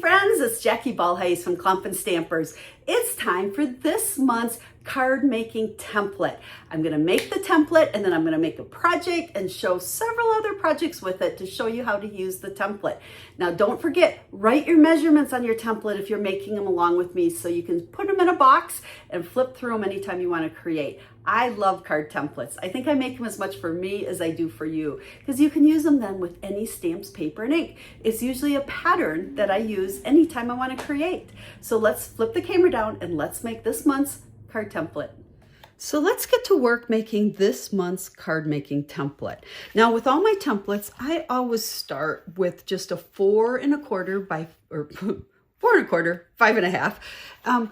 friends, it's Jackie Ballhays from Clump and Stampers. It's time for this month's card making template. I'm going to make the template and then I'm going to make a project and show several other projects with it to show you how to use the template. Now don't forget, write your measurements on your template if you're making them along with me so you can put them in a box and flip through them anytime you want to create. I love card templates. I think I make them as much for me as I do for you because you can use them then with any stamps, paper, and ink. It's usually a pattern that I use anytime I want to create. So let's flip the camera down and let's make this month's card template. So let's get to work making this month's card making template. Now with all my templates, I always start with just a 4 1/4 by, or 4 1/4, 5 1/2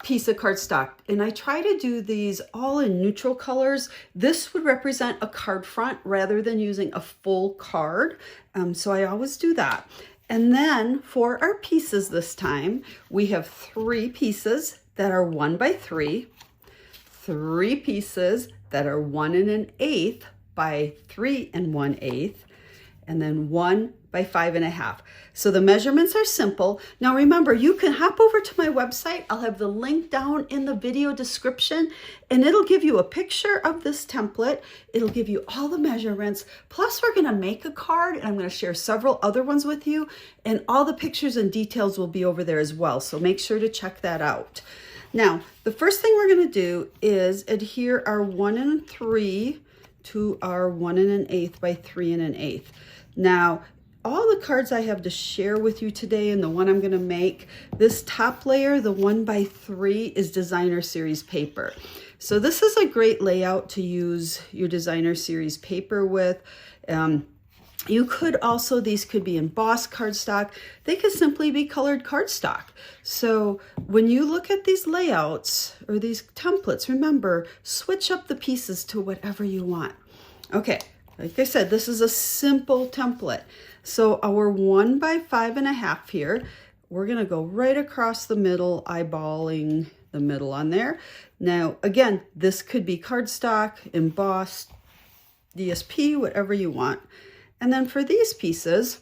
piece of cardstock. And I try to do these all in neutral colors. This would represent a card front rather than using a full card. So I always do that. And then for our pieces this time, we have 3 pieces that are 1 by 3, 3 pieces that are 1 1/8 by 3 1/8, and then 1 by 5 1/2. So the measurements are simple. Now remember, you can hop over to my website. I'll have the link down in the video description and it'll give you a picture of this template. It'll give you all the measurements. Plus we're gonna make a card and I'm gonna share several other ones with you and all the pictures and details will be over there as well. So make sure to check that out. Now, the first thing we're gonna do is adhere our 1 3 to our 1 1/8 by 3 1/8. Now, all the cards I have to share with you today and the one I'm gonna make, this top layer, the 1 by 3, is designer series paper. So this is a great layout to use your designer series paper with. You could also, these could be embossed cardstock. They could simply be colored cardstock. So when you look at these layouts or these templates, remember, switch up the pieces to whatever you want. Okay, like I said, this is a simple template. So our 1 by 5 1/2 here, we're gonna go right across the middle, eyeballing the middle on there. Now, again, this could be cardstock, embossed, DSP, whatever you want. And then for these pieces,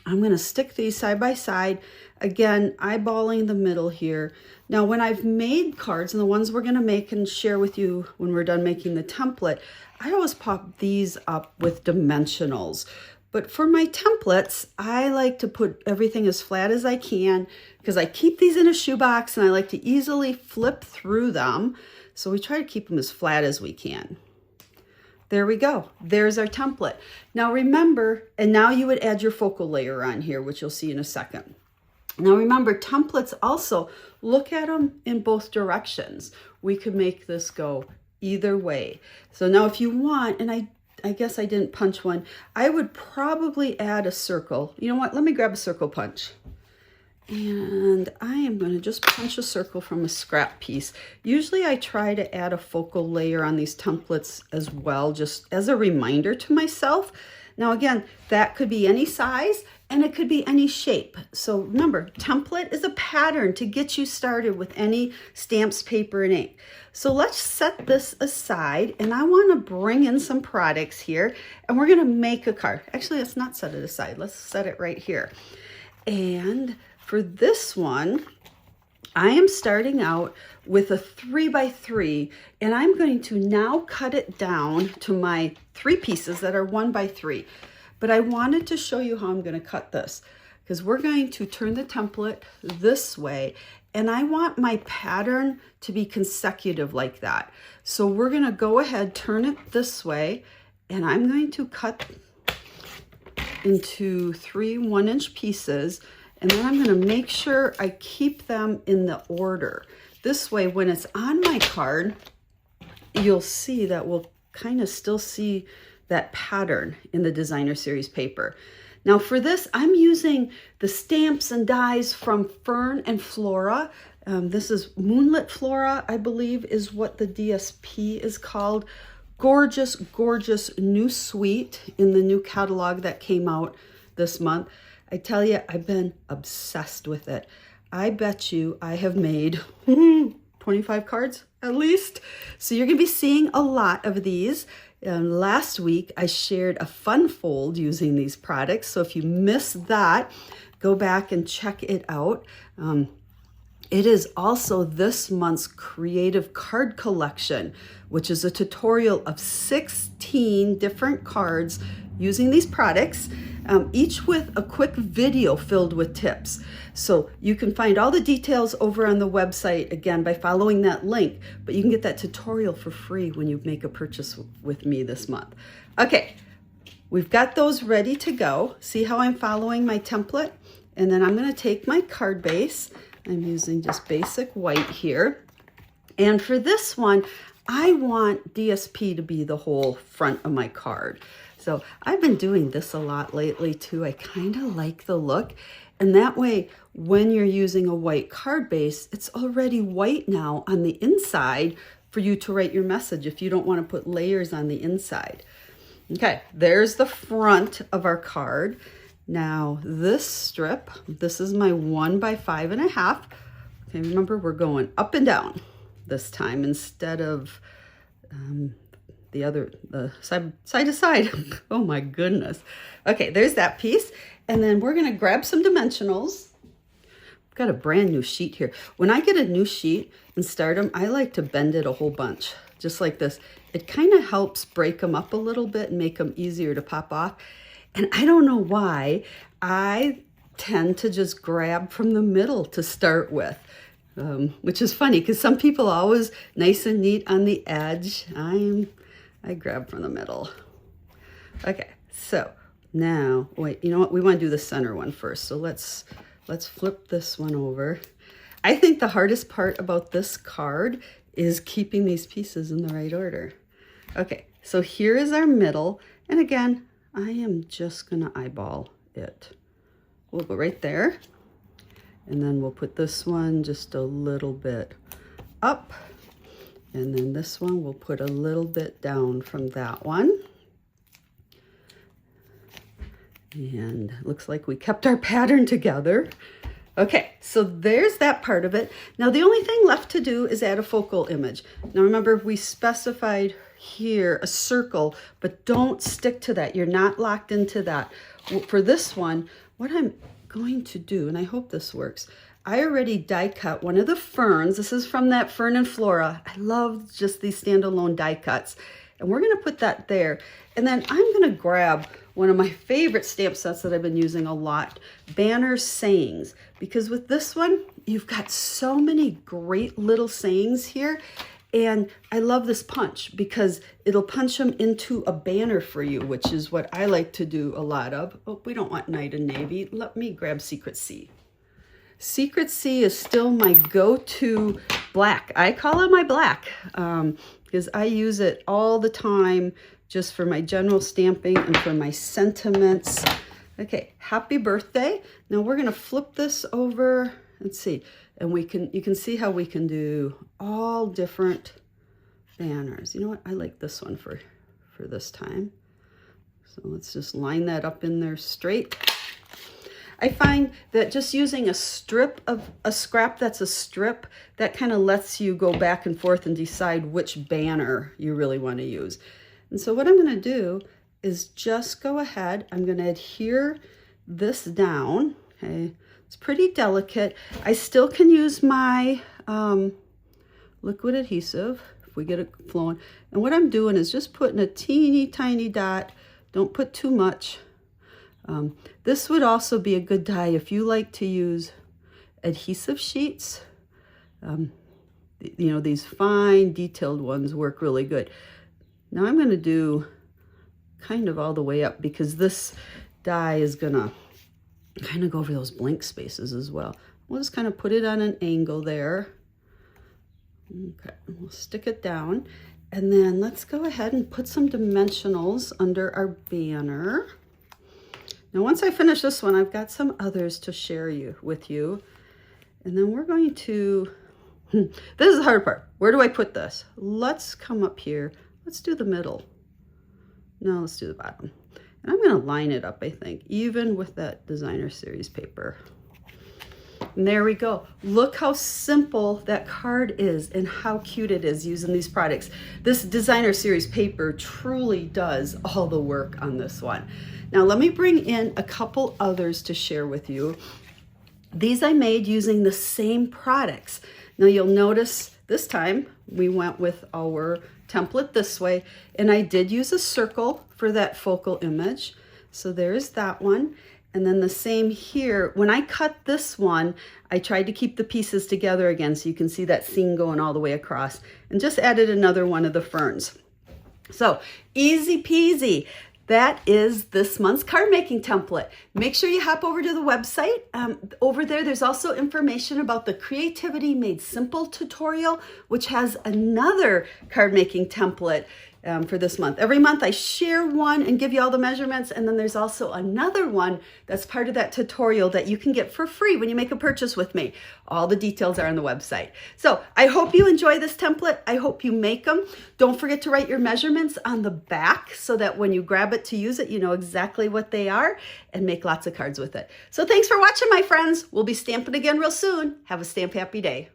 I'm gonna stick these side by side, again, eyeballing the middle here. Now, when I've made cards, and the ones we're gonna make and share with you when we're done making the template, I always pop these up with dimensionals. But for my templates, I like to put everything as flat as I can because I keep these in a shoebox and I like to easily flip through them. So we try to keep them as flat as we can. There we go. There's our template. Now remember, and now you would add your focal layer on here, which you'll see in a second. Now remember, templates also, look at them in both directions. We could make this go either way. So now if you want, and I guess I didn't punch one, I would probably add a circle. You know what? Let me grab a circle punch. And I am going to just punch a circle from a scrap piece. Usually I try to add a focal layer on these templates as well, just as a reminder to myself. Now again, that could be any size and it could be any shape. So remember, template is a pattern to get you started with any stamps, paper, and ink. So let's set this aside and I want to bring in some products here and we're going to make a card. Actually, let's not set it aside. Let's set it right here. And for this one, I am starting out with a 3 by 3 and I'm going to now cut it down to my 3 pieces that are 1 by 3. But I wanted to show you how I'm going to cut this because we're going to turn the template this way and I want my pattern to be consecutive like that. So we're going to go ahead, turn it this way, and I'm going to cut into 3 1-inch pieces. And then I'm going to make sure I keep them in the order. This way, when it's on my card, you'll see that we'll kind of still see that pattern in the designer series paper. Now for this, I'm using the stamps and dies from Fern and Flora. This is Moonlit Flora, I believe is what the DSP is called. Gorgeous, gorgeous new suite in the new catalog that came out this month. I tell you, I've been obsessed with it. I bet you I have made 25 cards at least. So you're gonna be seeing a lot of these. Last week, I shared a fun fold using these products. So if you missed that, go back and check it out. It is also this month's creative card collection, which is a tutorial of 16 different cards using these products, each with a quick video filled with tips. So you can find all the details over on the website, again, by following that link, but you can get that tutorial for free when you make a purchase with me this month. Okay, we've got those ready to go. See how I'm following my template? And then I'm gonna take my card base. I'm using just basic white here. And for this one, I want DSP to be the whole front of my card. So I've been doing this a lot lately too. I kind of like the look. And that way, when you're using a white card base, it's already white now on the inside for you to write your message if you don't want to put layers on the inside. Okay, there's the front of our card. Now this strip, this is my 1 by 5.5. Okay, remember we're going up and down this time instead of the side to side. Oh my goodness. Okay, there's that piece. And then we're gonna grab some dimensionals. I've got a brand new sheet here. When I get a new sheet and start them, I like to bend it a whole bunch, just like this. It kind of helps break them up a little bit and make them easier to pop off. And I don't know why, I tend to just grab from the middle to start with, which is funny because some people always nice and neat on the edge. I grab from the middle. Okay, so now, wait, you know what? We want to do the center one first. So let's flip this one over. I think the hardest part about this card is keeping these pieces in the right order. Okay, so here is our middle. And again, I am just gonna eyeball it. We'll go right there. And then we'll put this one just a little bit up. And then this one we'll put a little bit down from that one. And it looks like we kept our pattern together. Okay, so there's that part of it. Now the only thing left to do is add a focal image. Now remember, we specified here a circle, but don't stick to that. You're not locked into that. For this one, what I'm going to do, and I hope this works, I already die cut one of the ferns. This is from that Fern and Flora. I love just these standalone die cuts. And we're gonna put that there. And then I'm gonna grab one of my favorite stamp sets that I've been using a lot, Banner Sayings. Because with this one, you've got so many great little sayings here. And I love this punch because it'll punch them into a banner for you, which is what I like to do a lot of. Oh, we don't want Night and Navy. Let me grab Secret Sea. Secret Sea is still my go-to black. I call it my black because I use it all the time just for my general stamping and for my sentiments. Okay, happy birthday. Now we're gonna flip this over. Let's see. And you can see how we can do all different banners. You know what? I like this one for this time. So let's just line that up in there straight. I find that just using a scrap that's a strip, that kind of lets you go back and forth and decide which banner you really want to use. And so what I'm going to do is just go ahead. I'm going to adhere this down. Okay, it's pretty delicate. I still can use my liquid adhesive if we get it flowing. And what I'm doing is just putting a teeny tiny dot. Don't put too much. This would also be a good die if you like to use adhesive sheets. You know, these fine detailed ones work really good. Now I'm going to do kind of all the way up because this die is going to kind of go over those blank spaces as well. We'll just kind of put it on an angle there. Okay, we'll stick it down. And then let's go ahead and put some dimensionals under our banner. Now, once I finish this one, I've got some others to share with you. And then we're going to, this is the hard part. Where do I put this? Let's come up here. Let's do the middle. No, let's do the bottom. And I'm going to line it up, I think, even with that designer series paper. And there we go. Look how simple that card is and how cute it is using these products. This designer series paper truly does all the work on this one. Now let me bring in a couple others to share with you. These I made using the same products. Now you'll notice this time we went with our template this way, and I did use a circle for that focal image. So there's that one. And then the same here. When I cut this one, I tried to keep the pieces together again so you can see that seam going all the way across, and just added another one of the ferns. So easy peasy. That is this month's card making template. Make sure you hop over to the website. Over there, there's also information about the Creativity Made Simple tutorial, which has another card making template for this month. Every month I share one and give you all the measurements, and then there's also another one that's part of that tutorial that you can get for free when you make a purchase with me. All the details are on the website. So I hope you enjoy this template. I hope you make them. Don't forget to write your measurements on the back so that when you grab it to use it, you know exactly what they are, and make lots of cards with it. So thanks for watching, my friends. We'll be stamping again real soon. Have a stamp happy day.